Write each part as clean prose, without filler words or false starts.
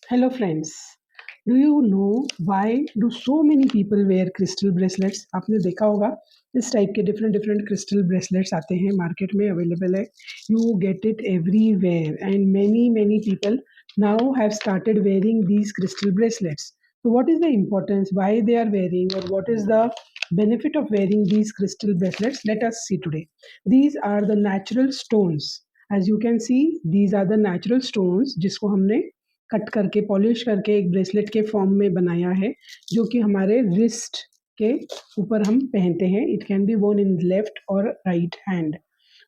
Hello friends. Do you know why do so many people wear crystal bracelets? आपने देखा होगा इस type के डिफरेंट डिफरेंट क्रिस्टल ब्रेसलेट्स आते हैं मार्केट में अवेलेबल है. You get it everywhere and many people now have started wearing these crystal bracelets. So what is the importance, why they are wearing, or what is the benefit of wearing these crystal bracelets? Let us see today. These are the natural stones. As you can see, these are the natural stones जिसको हमने cut करके polish करके एक bracelet के form में बनाया है, जो कि हमारे रिस्ट के ऊपर हम पहनते हैं. It can be worn in left और राइट हैंड.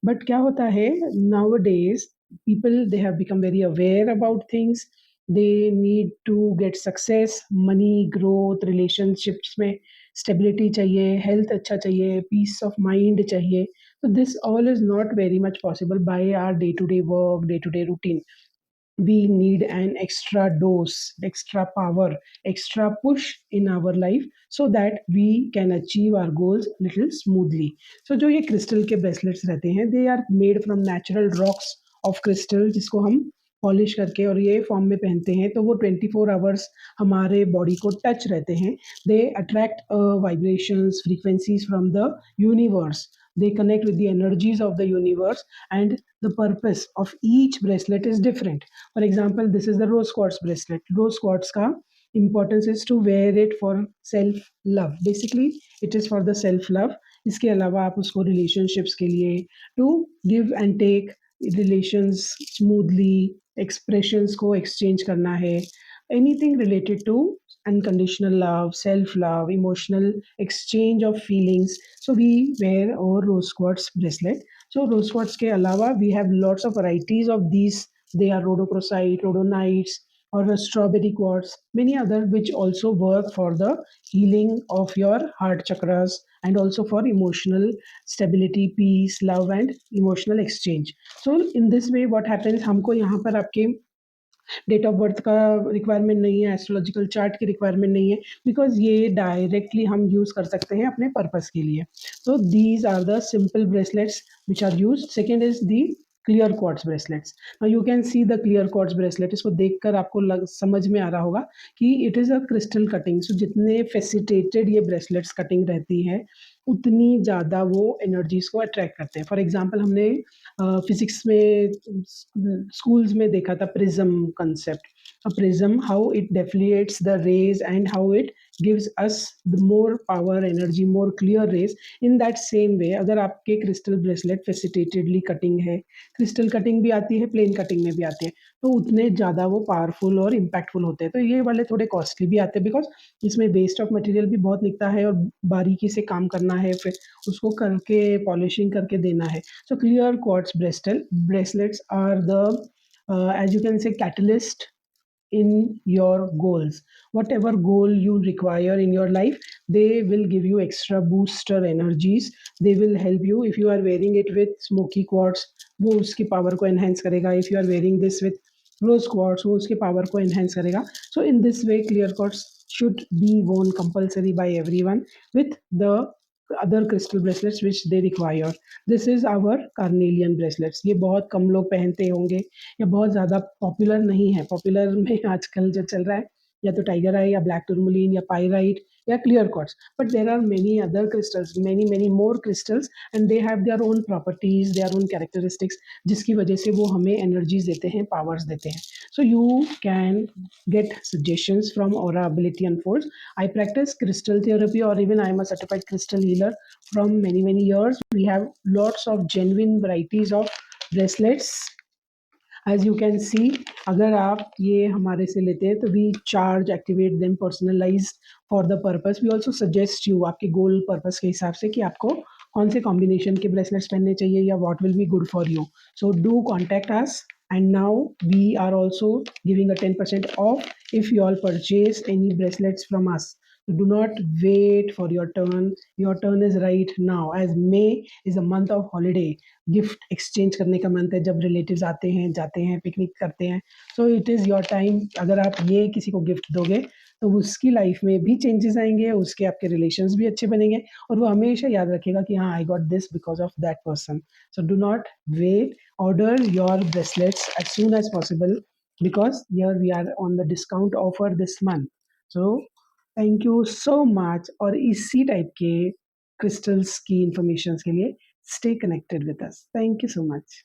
बट क्या होता है, nowadays people they have become very aware about things. They need to get success, money, growth, relationships में स्टेबिलिटी चाहिए, हेल्थ अच्छा चाहिए, पीस ऑफ माइंड चाहिए. तो this all is not very much possible by our day to day work, day to day routine. We need an extra dose, extra power, extra push in our life so that we can achieve our goals little smoothly. So जो ये crystal के bracelets रहते हैं, they are made from natural rocks of crystal, जिसको हम polish करके और ये फॉर्म में पहनते हैं तो वो 24 आवर्स हमारे बॉडी को टच रहते हैं. They attract vibrations, frequencies from the universe. They connect with the energies of the universe, and the purpose of each bracelet is different. For example, this is the rose quartz bracelet. Rose quartz ka importance is to wear it for self love. Basically it is for the self love. इसके अलावा आप उसको relationships के लिए, to give and take relations smoothly, expressions को exchange करना है, anything related to unconditional love, self love, emotional exchange of feelings. So we wear our rose quartz bracelet. So rose quartz के अलावा we have lots of varieties of these. They are rhodochrosite, rhodonites, or a strawberry quartz, many other which also work for the healing of your heart chakras and also for emotional stability, peace, love and emotional exchange. So in this way what happens, हमको यहाँ पर आपके date of birth का requirement नहीं है, astrological chart की requirement नहीं है, बिकॉज ये डायरेक्टली हम यूज़ कर सकते हैं अपने पर्पस के लिए. तो these are the simple bracelets which are used. Second is the clear quartz bracelets. You can see the clear quartz bracelet. इसको देखकर आपको समझ में आ रहा होगा कि it is a crystal cutting. So जितने फेसिटेटेड ये ब्रेसलेट्स कटिंग रहती है उतनी ज़्यादा वो एनर्जीज को अट्रैक्ट करते हैं. फॉर एग्जाम्पल हमने फिजिक्स में स्कूल्स में देखा था prism concept. A prism, how it deflects the rays and how it gives us the more power, energy, more clear rays. In that same way, अगर आपके क्रिस्टल ब्रेसलेट फेसिटेटेडली कटिंग है, crystal cutting भी आती है, plane cutting में भी आती है, तो उतने ज़्यादा वो पावरफुल और इम्पैक्टफुल होते हैं. तो ये वाले थोड़े कॉस्टली भी आते हैं बिकॉज इसमें वेस्ट ऑफ मटेरियल भी बहुत निकलता है और बारीकी से काम करना है, फिर उसको करके पॉलिशिंग करके देना है. So clear quartz bracelets are the as you can say catalyst in your goals. Whatever goal you require in your life, they will give you extra booster energies. They will help you. If you are wearing it with smoky quartz, वो उसकी power को enhance करेगा. If you are wearing this with rose quartz, वो उसकी power को enhance करेगा. So in this way clear quartz should be worn compulsory by everyone with the other crystal bracelets which they require. This is our carnelian bracelets. ये बहुत कम लोग पहनते होंगे, ये बहुत ज़्यादा पॉपुलर नहीं है. पॉपुलर में आजकल जो चल रहा है या तो टाइगर आई या ब्लैक टूरमलिन या पाइराइट या clear quartz. But there are many other crystals, many more crystals, and they have their own properties, their own characteristics, जिसकी वजह से वो हमें एनर्जीज देते हैं, पावर्स देते हैं. So you can get suggestions from Aura Ability Unfolds. I practice crystal therapy, or even I am a certified crystal healer from many years. We have lots of genuine varieties of bracelets. As you can see, अगर आप ये हमारे से लेते हैं तो we charge, activate them, personalized for the purpose. We also suggest you आपके गोल purpose के हिसाब से कि आपको कौन से कॉम्बिनेशन के ब्रेसलेट्स पहनने चाहिए या what will be good for you. So do contact us. And now we are also giving a 10% off if you all purchase any bracelets from us. So do not wait for your turn. Your turn is right now, as May is a month of holiday. Gift exchange करने का month है, जब relatives आते हैं, जाते हैं, picnic करते हैं. So it is your time. अगर आप ये किसी को गिफ्ट दोगे तो उसकी लाइफ में भी चेंजेस आएंगे, उसके आपके रिलेशंस भी अच्छे बनेंगे और वो हमेशा याद रखेगा कि हाँ, I got this because of that person. So do not wait. Order your bracelets as soon as possible. because here we are on the discount offer this month. So thank you so much, और इसी type के crystals की information के लिए stay connected with us. Thank you so much.